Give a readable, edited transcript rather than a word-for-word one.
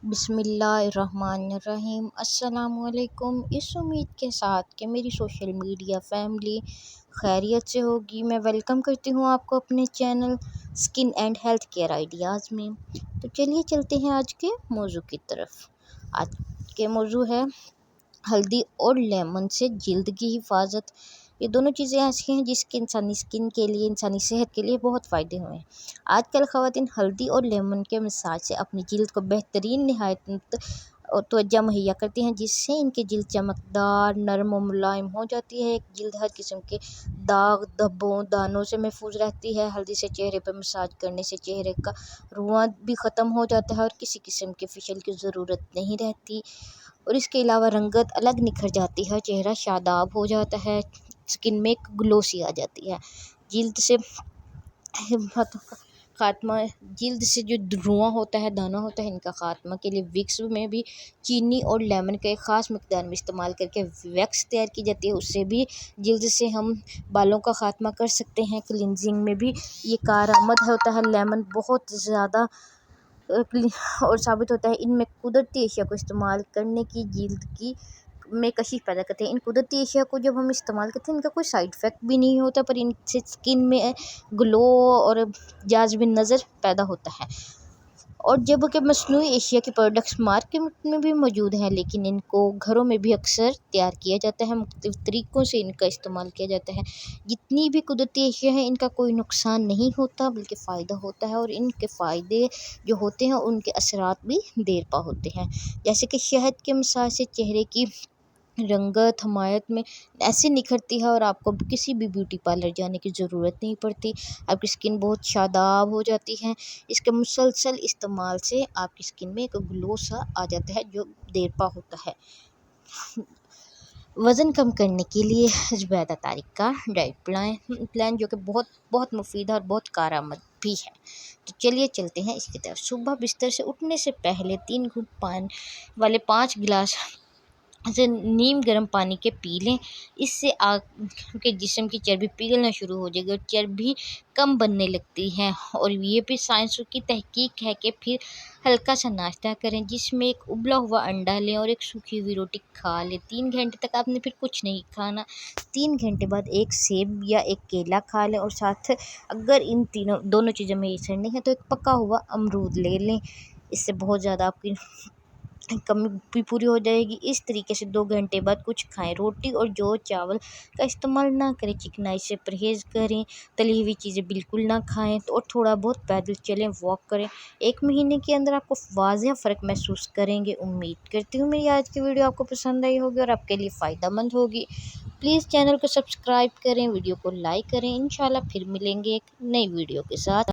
بسم اللہ الرحمن الرحیم۔ السلام علیکم۔ اس امید کے ساتھ کہ میری سوشل میڈیا فیملی خیریت سے ہوگی، میں ویلکم کرتی ہوں آپ کو اپنے channel skin and health care ideas میں۔ تو چلیے چلتے ہیں آج کے موضوع کی طرف۔ آج کے موضوع ہے ہلدی اور لیمن سے جلد کی حفاظت۔ یہ دونوں چیزیں ایسی ہیں جس کے انسانی اسکن کے لیے، انسانی صحت کے لیے بہت فائدے ہوئے ہیں۔ آج کل خواتین ہلدی اور لیمن کے مساج سے اپنی جلد کو بہترین نہایت اور توجہ مہیا کرتی ہیں، جس سے ان کی جلد چمکدار، نرم و ملائم ہو جاتی ہے۔ ایک جلد ہر قسم کے داغ، دھبوں، دانوں سے محفوظ رہتی ہے۔ ہلدی سے چہرے پر مساج کرنے سے چہرے کا رواں بھی ختم ہو جاتا ہے اور کسی قسم کے فیشل کی ضرورت نہیں رہتی، اور اس کے علاوہ رنگت الگ نکھر جاتی ہے، چہرہ شاداب ہو جاتا ہے، اسکن میں ایک گلو سی آ جاتی ہے۔ جلد سے خاتمہ، جلد سے جو رواں ہوتا ہے، دانا ہوتا ہے، ان کا خاتمہ کے لیے ویکس میں بھی چینی اور لیمن کا ایک خاص مقدار میں استعمال کر کے ویکس تیار کی جاتی ہے۔ اس سے بھی جلد سے ہم بالوں کا خاتمہ کر سکتے ہیں۔ کلینزنگ میں بھی یہ کارآمد ہوتا ہے۔ لیمن بہت زیادہ اور ثابت ہوتا ہے۔ ان میں قدرتی اشیاء کو استعمال کرنے کی جلد کی میں کشش پیدا کرتے ہیں۔ ان قدرتی اشیاء کو جب ہم استعمال کرتے ہیں، ان کا کوئی سائیڈ افیکٹ بھی نہیں ہوتا، پر ان سے اسکن میں گلو اور جاذب نظر پیدا ہوتا ہے۔ اور جب کہ مصنوعی اشیاء کے پروڈکٹس مارکیٹ میں بھی موجود ہیں، لیکن ان کو گھروں میں بھی اکثر تیار کیا جاتا ہے۔ مختلف طریقوں سے ان کا استعمال کیا جاتا ہے۔ جتنی بھی قدرتی اشیاء ہیں، ان کا کوئی نقصان نہیں ہوتا بلکہ فائدہ ہوتا ہے، اور ان کے فائدے جو ہوتے ہیں ان کے اثرات بھی دیر پا ہوتے ہیں۔ جیسے کہ شہد کے مساج سے چہرے کی رنگت حمایت میں ایسے نکھرتی ہے، اور آپ کو کسی بھی بیوٹی پارلر جانے کی ضرورت نہیں پڑتی۔ آپ کی اسکن بہت شاداب ہو جاتی ہے۔ اس کے مسلسل استعمال سے آپ کی اسکن میں ایک گلو سا آ جاتا ہے جو دیر پا ہوتا ہے۔ وزن کم کرنے کے لیے زبیدہ طارق کا ڈائٹ پلان جو کہ بہت مفید ہے اور بہت کارآمد بھی ہے۔ تو چلیے چلتے ہیں اس کی طرف۔ صبح بستر سے اٹھنے سے پہلے 3 گھونٹ پانی والے 5 گلاس سے نیم گرم پانی کے پی لیں۔ اس سے آپ کے جسم کی چربی پگھلنا شروع ہو جائے گی اور چربی کم بننے لگتی ہے۔ اور یہ بھی سائنس کی تحقیق ہے کہ پھر ہلکا سا ناشتہ کریں، جس میں ایک ابلا ہوا انڈا لیں اور ایک سوکھی ہوئی روٹی کھا لیں۔ 3 گھنٹے تک آپ نے پھر کچھ نہیں کھانا۔ 3 گھنٹے بعد ایک سیب یا ایک کیلا کھا لیں، اور ساتھ اگر ان دونوں چیزوں میں میسر نہیں ہے تو ایک پکا ہوا امرود لے لیں۔ اس سے بہت زیادہ آپ کی کمی بھی پوری ہو جائے گی۔ اس طریقے سے 2 گھنٹے بعد کچھ کھائیں۔ روٹی اور جو چاول کا استعمال نہ کریں، چکنائی سے پرہیز کریں، تلی ہوئی چیزیں بالکل نہ کھائیں، اور تھوڑا بہت پیدل چلیں، واک کریں۔ 1 مہینے کے اندر آپ کو واضح فرق محسوس کریں گے۔ امید کرتی ہوں میری آج کی ویڈیو آپ کو پسند آئی ہوگی اور آپ کے لیے فائدہ مند ہوگی۔ پلیز چینل کو سبسکرائب کریں، ویڈیو کو لائک کریں۔ انشاءاللہ پھر ملیں گے ایک نئی ویڈیو کے ساتھ۔